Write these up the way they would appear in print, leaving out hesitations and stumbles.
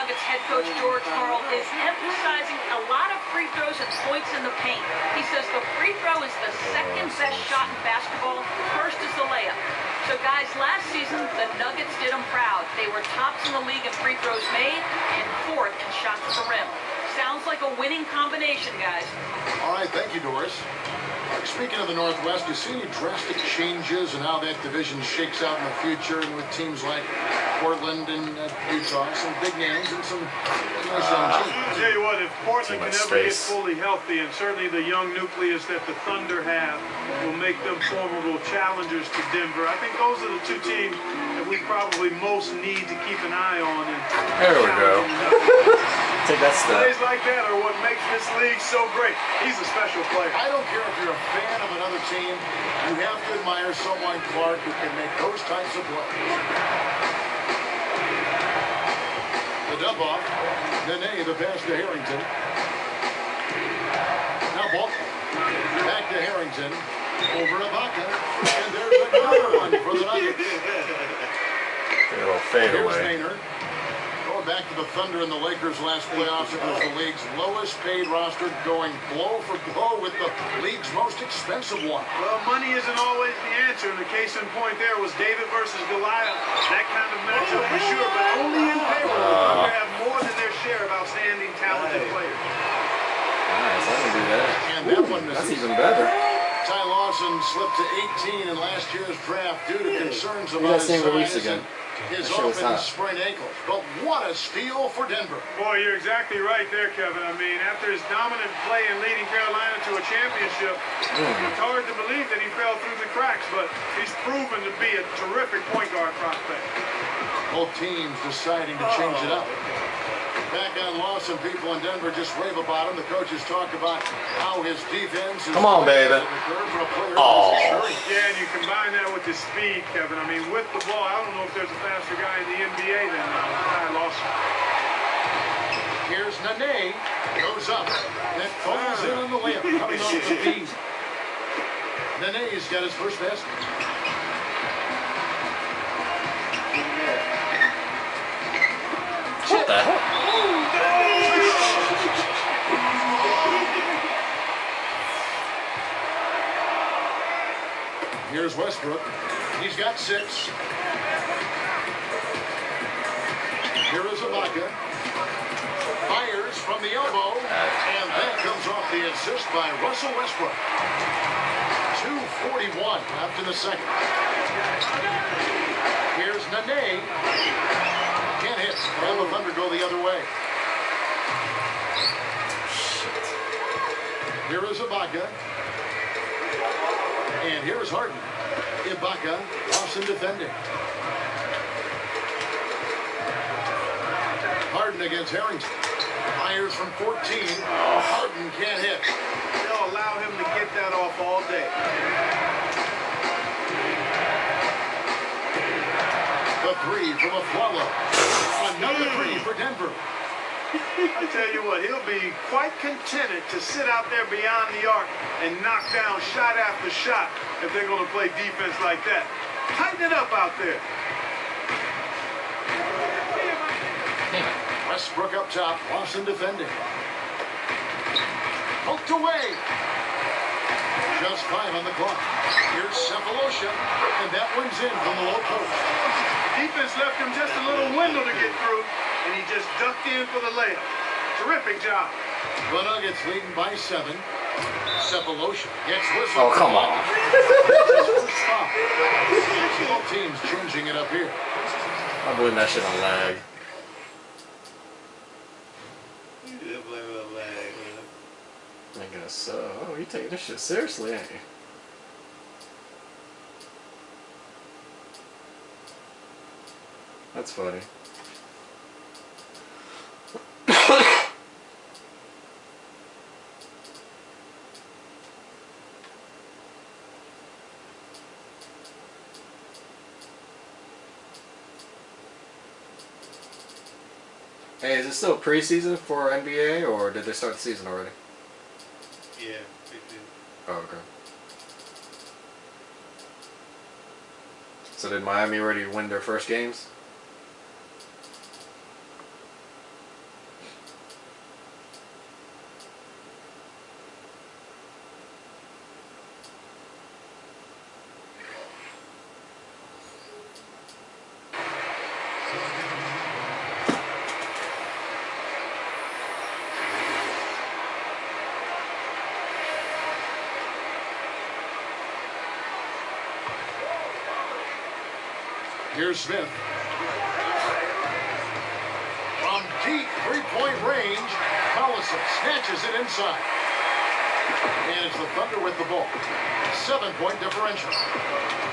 Nuggets head coach George Karl is emphasizing a lot of free throws and points in the paint. He says the free throw is the second best shot in basketball. First is the layup. So, guys, last season, the Nuggets did them proud. They were tops in the league in free throws made and fourth in shots at the rim. Sounds like a winning combination, guys. All right, thank you, Doris. Speaking of the Northwest, do you see any drastic changes in how that division shakes out in the future, and with teams like Portland and Utah, some big names and some nice young teams? I'll tell you what, if Portland can ever get fully healthy, and certainly the young nucleus that the Thunder have will make them formidable challengers to Denver, I think those are the two teams that we probably most need to keep an eye on. And there we go. Take that step. Plays like that are what makes this league so great. He's a special player. I don't care if you're a fan of another team, you have to admire someone, Clark, who can make those types of plays. The dump off. Nene, the pass to Harrington. Now ball. Back to Harrington. Over Ibaka. And there's another one for the Nuggets. A little fade Here's away. Maynard. Going back to the Thunder and the Lakers last playoffs, it was the league's lowest paid roster, going blow for blow with the league's most expensive one. Well, money isn't always the answer, and the case in point there was David versus Goliath. That kind of matchup for sure, but only in payroll. The Thunder have more than their share of outstanding, talented players. Nice, I can do that. And that one That's misses. even better. Ty Lawson slipped to 18 in last year's draft due to concerns about his release size again. and his That shit was open hot. sprained ankle. But what a steal for Denver. Boy, you're exactly right there, Kevin. I mean, after his dominant play in leading Carolina to a championship, it's hard to believe that he fell through the cracks, but he's proven to be a terrific point guard prospect. Both teams deciding to change it up. Back on Lawson, people in Denver just rave about him. The coaches talk about how his defense is... Come on, baby. Oh. Yeah, and you combine that with his speed, Kevin. I mean, with the ball, I don't know if there's a faster guy in the NBA than Ty Lawson. Here's Nene. Goes up. That falls in on the layup. Coming off the feet. Nene's got his first basket. What the hell? Here's Westbrook. He's got 6. Here is Ibaka. Fires from the elbow. And that comes off the assist by Russell Westbrook. 2:41 left in the second. Here's Nene. Can't hit. And the Thunder go the other way. Here is Ibaka. And here's Harden. Ibaka, Lawson defending. Harden against Harrington. Fires from 14. Harden can't hit. They'll allow him to get that off all day. The 3 from Aflalo. Another 3 for Denver. I tell you what, he'll be quite contented to sit out there beyond the arc and knock down shot after shot if they're going to play defense like that. Tighten it up out there. Westbrook up top. Lawson defending. Poked away. Just 5 on the clock. Here's Cephalosha. And that one's in from the low post. Defense left him just a little window to get through, and he just ducked in for the layup. Terrific job. The Nuggets leading by 7. Cephalosha gets whistled. Oh, come on. Both teams changing it up here. I'm doing that shit on lag. I guess so. Oh, you taking this shit seriously, ain't you? That's funny. Hey, is it still preseason for NBA, or did they start the season already? Yeah, Oh, okay. So did Miami already win their first games? Here's Smith. From deep three-point range, Collison snatches it inside. And it's the Thunder with the ball. 7-point differential.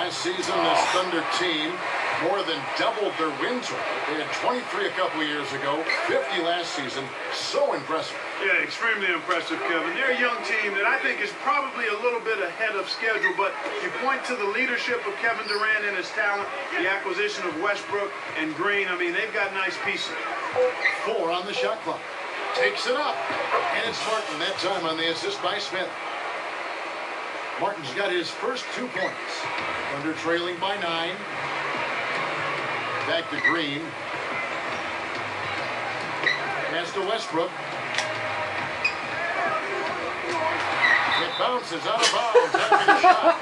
Last season, this Thunder team more than doubled their win total. They had 23 a couple of years ago, 50 last season. So impressive. Yeah, extremely impressive, Kevin. They're a young team that I think is probably a little bit ahead of schedule, but you point to the leadership of Kevin Durant and his talent, the acquisition of Westbrook and Green. I mean, they've got nice pieces. 4 on the shot clock. Takes it up. And it's Martin that time on the assist by Smith. Martin's got his first 2 points. Thunder trailing by 9. Back to Green. Pass to Westbrook. It bounces out of bounds after the shot.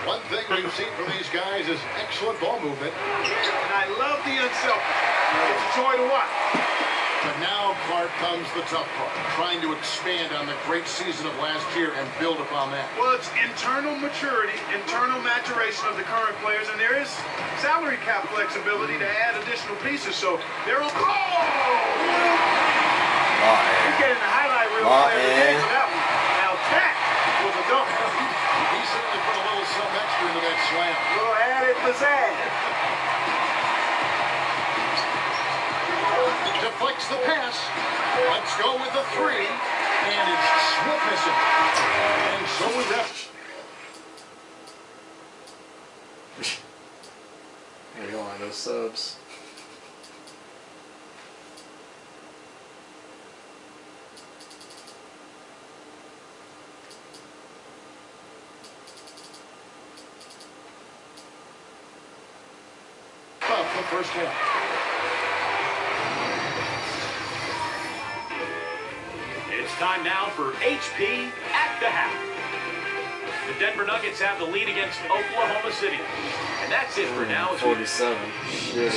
One thing we've seen from these guys is excellent ball movement. And I love the unselfish. It's a joy to watch. But now, Clark, comes the tough part. Trying to expand on the great season of last year and build upon that. Well, it's internal maturity, internal maturation of the current players, and there is salary cap flexibility to add additional pieces. So they're on. Oh! You're getting the highlight reel player of the game for that one. Now that was a dunk. He certainly put a little something extra into that slam. A little added pizzazz. Deflects the pass. Let's go with the 3. And it's Smith missing. And so we wrap. Yeah, you don't want those subs. Up the first half. It's time now for HP at the half. The Denver Nuggets have the lead against Oklahoma City. And that's it for now. 47. Shit.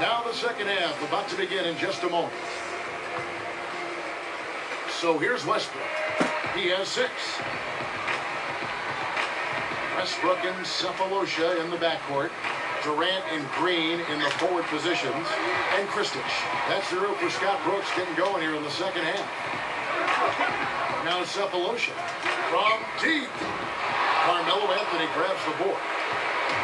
Now the second half about to begin in just a moment. So here's Westbrook. He has 6. Westbrook and Cephalosha in the backcourt. Durant and Green in the forward positions. And Kristich. That's the room for Scott Brooks getting going here in the second half. Now Cephalosha from deep. Carmelo Anthony grabs the board.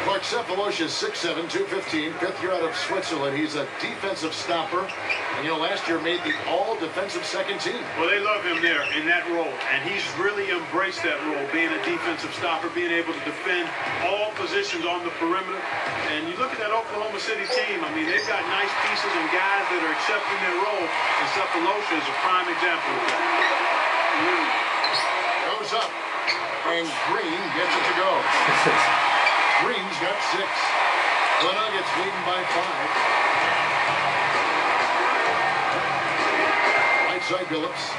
Clark Cephalosha is 6'7", 215, 5th year out of Switzerland. He's a defensive stopper. And, you know, last year made the all-defensive second team. Well, they love him there in that role. And he's really embraced that role, being a defensive stopper, being able to defend all positions on the perimeter. And you look at that Oklahoma City team, I mean, they've got nice pieces and guys that are accepting their role. And Cephalosha is a prime example of that. Goes up. And Green gets it to go. Green's got 6. The Nuggets leading by 5. Right side Billups.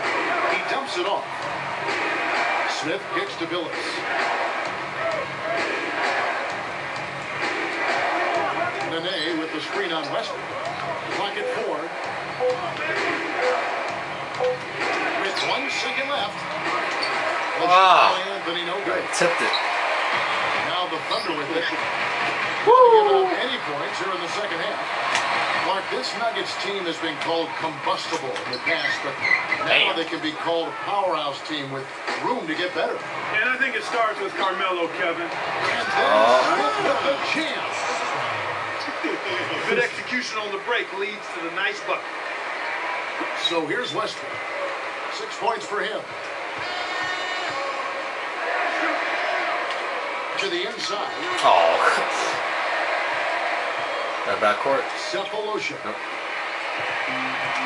He dumps it off. Smith kicks to Billups. Nene with the screen on Westbrook. Clock at 4. With 1 second left. Wow. Anthony no good. Tipped it. Now the Thunder with it. Woo! Giving up any points here in the second half. Mark, this Nuggets team has been called combustible in the past, but now they can be called a powerhouse team with room to get better. And I think it starts with Carmelo, Kevin. And then Smith with the chance. Good execution on the break leads to the nice bucket. So here's Westbrook. 6 points for him. To the inside. Oh. That backcourt. Cephalosha. Nope.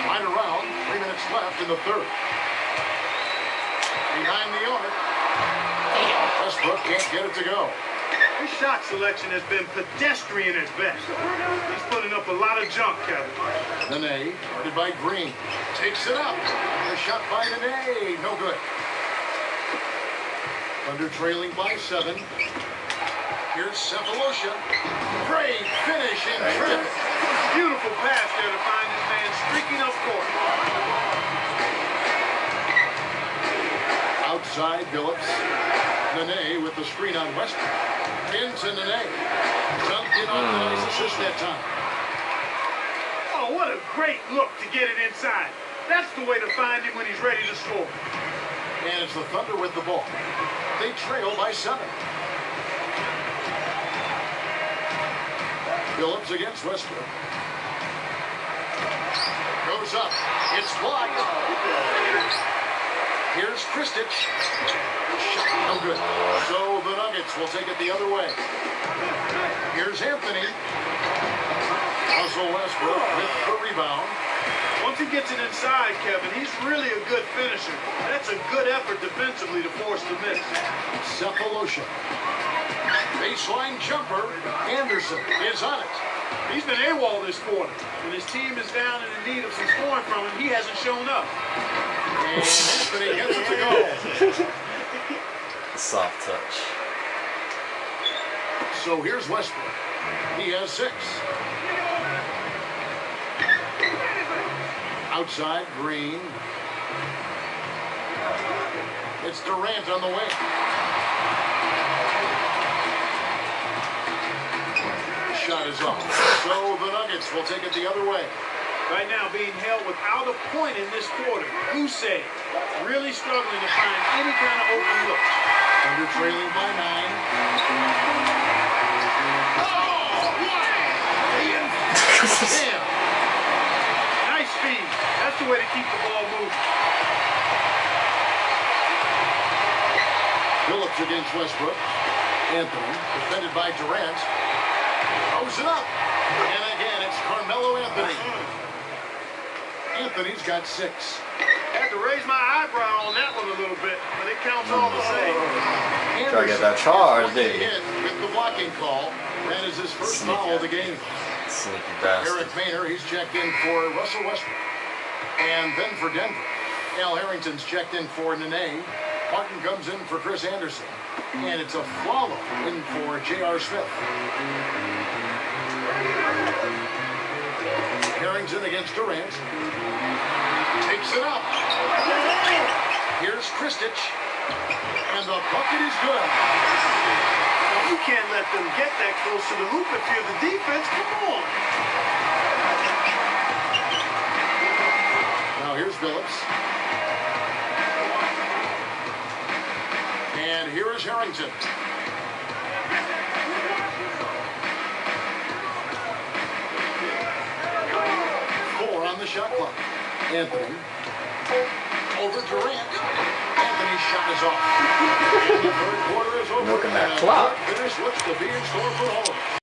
Right around. 3 minutes left in the third. Behind the arc. Westbrook can't get it to go. His shot selection has been pedestrian at best. He's putting up a lot of junk, Kevin. Nene, guarded by Green. Takes it up. The shot by Nene. No good. Thunder trailing by 7. Here's Cephalosha. Great finish and terrific. Beautiful pass there to find this man streaking up court. Outside Phillips. Nene with the screen on Westbrook. Into Nene. Dunked in on the nice assist that time. Oh, what a great look to get it inside. That's the way to find him when he's ready to score. And it's the Thunder with the ball. They trail by 7. Phillips against Westbrook. Goes up. It's blocked. Here's Kristich. Shot no good. So the Nuggets will take it the other way. Here's Anthony. Russell Westbrook with the rebound. Once he gets it inside, Kevin, he's really a good finisher. That's a good effort defensively to force the miss. Cephalosha. Baseline jumper. Anderson is on it. He's been AWOL this quarter. When his team is down and in need of some scoring from him, he hasn't shown up. And Anthony gets it to go. Soft touch. So here's Westbrook. He has 6. Outside, Green. It's Durant on the way. Shot is off. So the Nuggets will take it the other way. Right now being held without a point in this quarter. Gousset really struggling to find any kind of open look. Under trailing by 9. Oh, what? Damn. Nice speed. That's the way to keep the ball moving. Phillips against Westbrook. Anthony, defended by Durant. Throws it up. And again, it's Carmelo Anthony. Anthony's got 6. Had to raise my eyebrow on that one a little bit, but it counts all the same. Try to get that charge, didn't he? With the blocking call. That is his first foul of the game. Sneaky bastard. Eric Maynor, he's checked in for Russell Westbrook. And then for Denver, Al Harrington's checked in for Nene. Martin comes in for Chris Anderson. And it's a follow in for J.R. Smith. Harrington against Durant. Takes it up. Here's Kristich. And the bucket is good. You can't let them get that close to the hoop if you're the defense. Come on. Now here's Phillips. And here is Harrington. On the shot clock. Anthony over Durant. Anthony's shot is off. And the third quarter is over. Look at that clock. Finish looks to be in store for all of us.